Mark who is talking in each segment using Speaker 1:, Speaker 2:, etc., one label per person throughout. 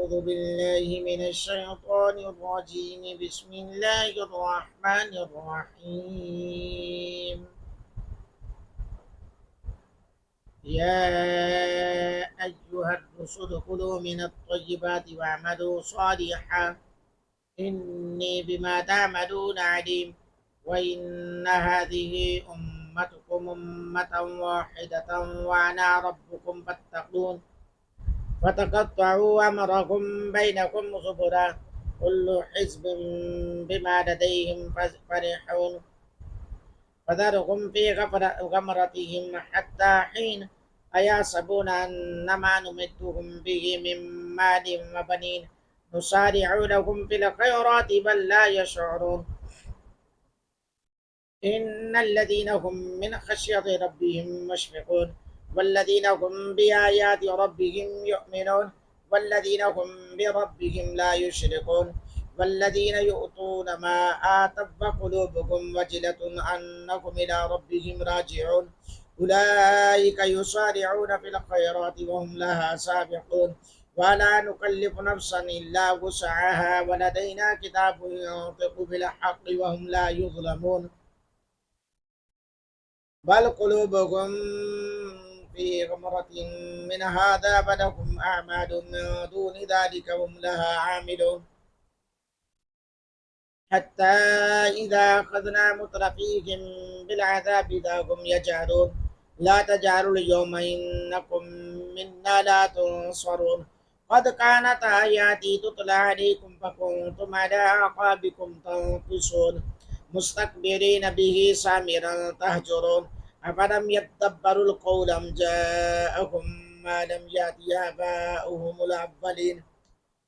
Speaker 1: أعوذ بالله من الشيطان الرجيم بسم الله الرحمن الرحيم يا أيها الرسل كلوا من الطيبات واعملوا صالحا إني بما تعملون عليم وإن هذه أمتكم أمة واحدة وأنا ربكم فاتقون فتقطعوا أمركم بينكم زبرا كل حزب بما لديهم فرحون فذرهم في غمرتهم حتى حين أيحسبون أن ما نمدهم به من مال وبنين نسارع لهم في الخيرات بل لا يشعرون إن الذين هم من خشية ربهم مشفقون والذين هم بآيات ربهم يؤمنون والذين هم بربهم لا يشركون والذين يؤتون ما آتوا وقلوبهم وجلة أنهم إلى ربهم راجعون أولئك يسارعون في الخيرات وهم لها سابقون ولا نكلف نفسا إلا وسعها ولدينا كتاب ينطق بالحق وهم لا يظلمون بل قلوبهم في غمرة من هذا فلهم أعمال من دون ذلك هم لها عاملون حتى إذا أخذنا مترفيهم بالعذاب إذا هم يجهرون لا تجهروا اليوم إنكم منا لا تنصرون قد كانت آياتي تتلى عليكم فكنتم على أعقابكم تنكصون مستكبرين به سامرا تهجرون أفلم يتدبروا القول أم جاءهم ما لم يأت آباؤهم الأولين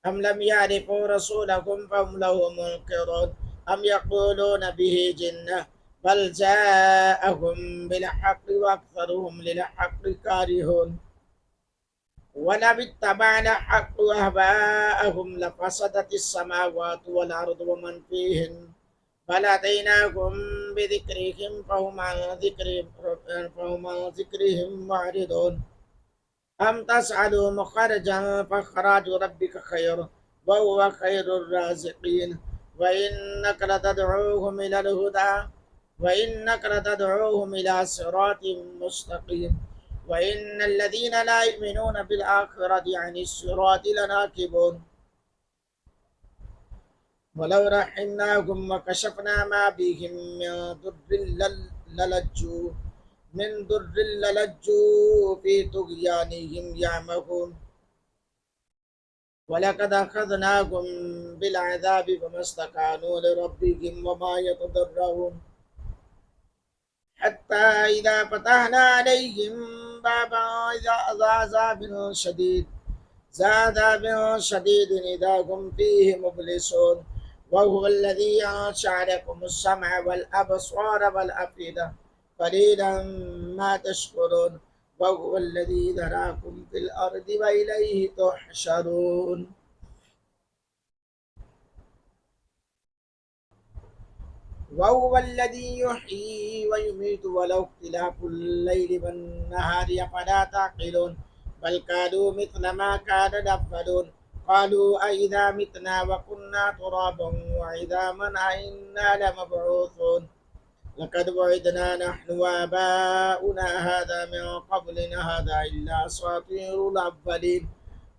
Speaker 1: أم لم يعرفوا رسولهم فهم له منكرون أم يقولون به جنة بل جاءهم بالحق وأكثرهم للحق كارهون ولو اتبع الحق أهواءهم لفسدت السماوات والأرض ومن فيهن بل أتيناهم بذكرهم فهم عن ذكرهم معرضون أم تسألهم خرجا فخراج ربك خير وهو خير الرازقين وإنك لتدعوهم إلى الهدى وإنك لتدعوهم إلى صراط مستقيم وإن الذين لا يؤمنون بالآخرة عن الصراط لناكبون ولو رحمناهم وكشفنا ما بهم من ضر للجوا في طغيانهم يعمهون ولقد أخذناهم بالعذاب فما استكانوا لربهم وما يتضرعون حتى إذا فتحنا عليهم بابا ذا عذاب شديد إذا هم فيه مبلسون وهو الذي أنشأ لكم السمع والأبصار والأفئدة قليلا ما تشكرون وهو الذي ذراكم في الأرض وإليه تحشرون وهو الذي يحيي ويميت ولو اختلاف الليل والنهار أفلا تعقلون بل كانوا مثل ما كان الأولون قالوا أئذا متنا وكنا ترابا وعظاما أئنا لمبعوثون لقد وعدنا نحن وآباؤنا هذا من قبل إن هذا إلا أساطير الأولين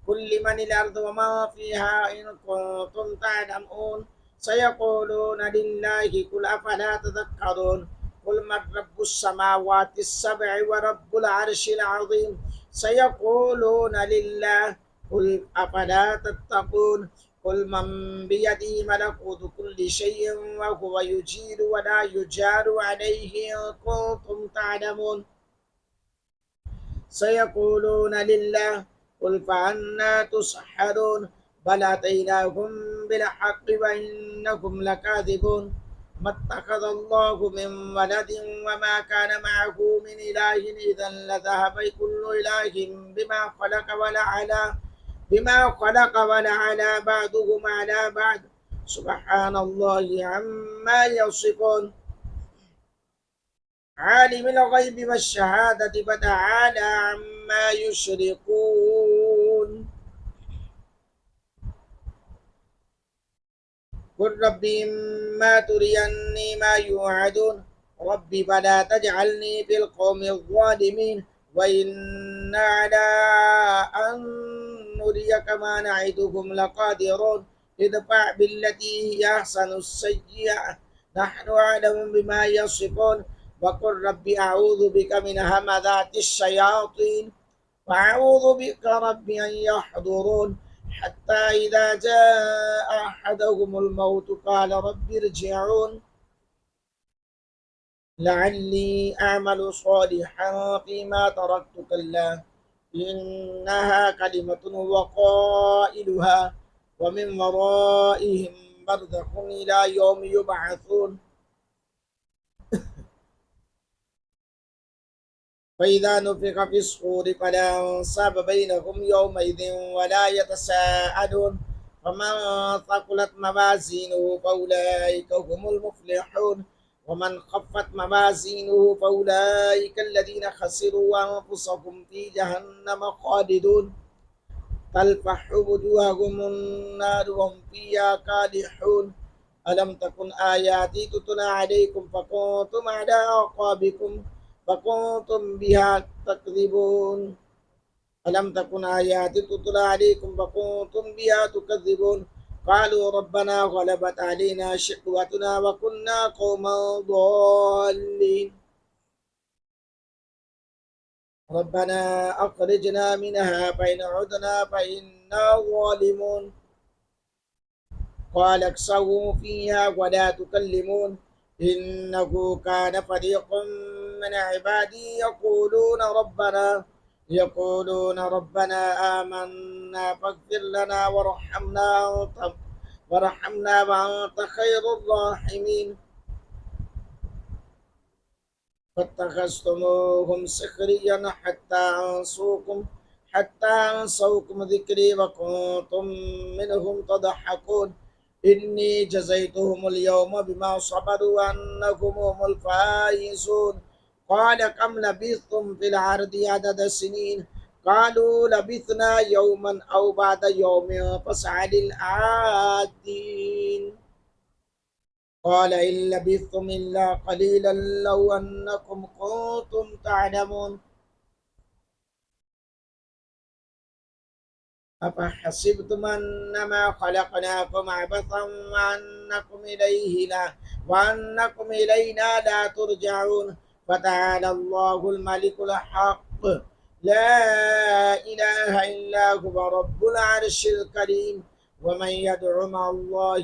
Speaker 1: قل لمن الأرض وما فيها إن كنتم تعلمون سيقولون لله قل أفلا تذكرون قل من رب السماوات السبع ورب العرش العظيم سيقولون لله قل أفلا تتقون قل من بيده ملكوت كل شيء وهو يجير ولا يجار عليه إن كنتم تعلمون سيقولون لله قل فأنا تسحرون بل أتيناهم بالحق وإنكم لكاذبون ما اتخذ الله من ولد وما كان معه من إله إذا لذهب كل إله بما خلق ولعلى بعضهم على بعض سبحان الله عما يصفون عالم الغيب والشهادة فتعالى عما يشركون قل رب إما تريني ما يوعدون ربي فلا تجعلني في القوم الظالمين وإنا على أن نريك ما نعدهم لقادرون ادفع بالتي هي أحسن السيئة نحن أعلم بما يصفون وقل رب أعوذ بك من همذات الشياطين وأعوذ بك رب أن يحضرون حتى إذا جاء أحدهم الموت قال رب ارجعون لعلي أعمل صالحا فيما تركت كلا إنها كلمة وقائلها ومن ورائهم برزخ إلى يوم يبعثون فإذا نفخ في الصور فلا أنساب بينهم يومئذ ولا يتساءلون فمن ثقلت موازينه فأولئك هم المفلحون ومن خفت موازينه فأولئك الذين خسروا أنفسهم في جهنم خالدون تلفح وجوههم النار وهم فيها كالحون ألم تكن آياتي تتلى عليكم فكنتم على أعقابكم فكنتم بها تكذبون ألم تكن آياتي تتلى عليكم فكنتم بها تكذبون قالوا ربنا غلبت علينا شقوتنا وكنا قوما ضالين ربنا أخرجنا منها فإن عدنا فإنا ظالمون قال اكسوا فيها ولا تكلمون إنه كان فريق من عبادي يقولون ربنا آمنا فاغفر لنا وارحمنا وأنت خير الراحمين فاتخذتموهم سخريا حتى أنسوكم ذكري وكنتم منهم تضحكون إني جزيتهم اليوم بما صبروا أنكم هم الفائزون قال كم لبثتم في الأرض عدد السنين قالوا لبثنا يوما أو بعد يوم فاسأل العادين قال إن لبثتم إلا قليلا لو أنكم كنتم تعلمون أفحسبتم أنما خلقناكم عبثا وأنكم إلينا لا ترجعون فتعالى الله الملك الحق لا إله إلا هو رب العرش الكريم ومن يدع مع الله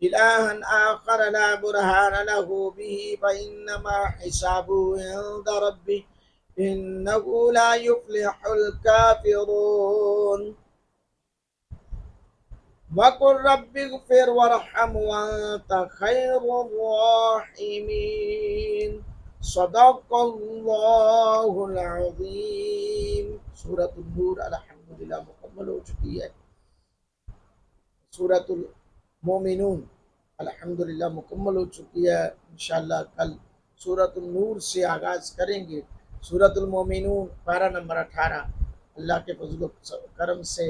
Speaker 1: إلها آخر لا برهان له به فإنما حسابه عند ربه إنه لا يفلح الكافرون وقل رب اغفر وارحم وأنت خير الراحمين صدق الله العظيم सूरत नूर अल्हम्दुलिल्लाह मुकम्मल हो चुकी है। सूरत मोमिनून अल्हम्दुलिल्लाह मुकम्मल हो चुकी है। इंशाअल्लाह कल सूरत नूर से आगाज करेंगे। सूरत मोमिनून पारा नंबर 18। अल्लाह के फजल करम से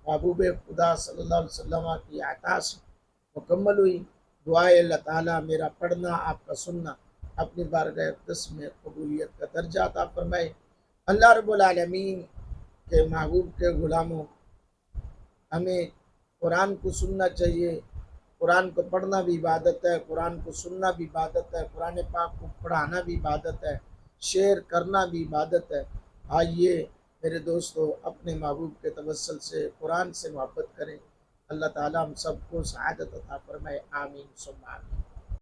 Speaker 1: महबूब खुदा सल्लल्लाहु अलैहि वसल्लम की अता से मुकम्मल हुई। दुआए अल्लाह ताला मेरा पढ़ना आपका सुनना अपनी बारगाह अक़दस में कबूलियत का दर्जा अता फरमाए। अल्लाह रब्बुल आलमीन के महबूब के गुलामों, हमें कुरान को सुनना चाहिए। कुरान को पढ़ना भी इबादत है, कुरान को सुनना भी इबादत है, कुरान पाक को पढ़ाना भी इबादत है, शेयर करना भी इबादत है। आइए मेरे दोस्तों, अपने महबूब के तवस्सुल से कुरान से मोहब्बत करें। अल्लाह ताला हम सबको सआदत अता फरमाए। आमीन सुम्मा आमीन।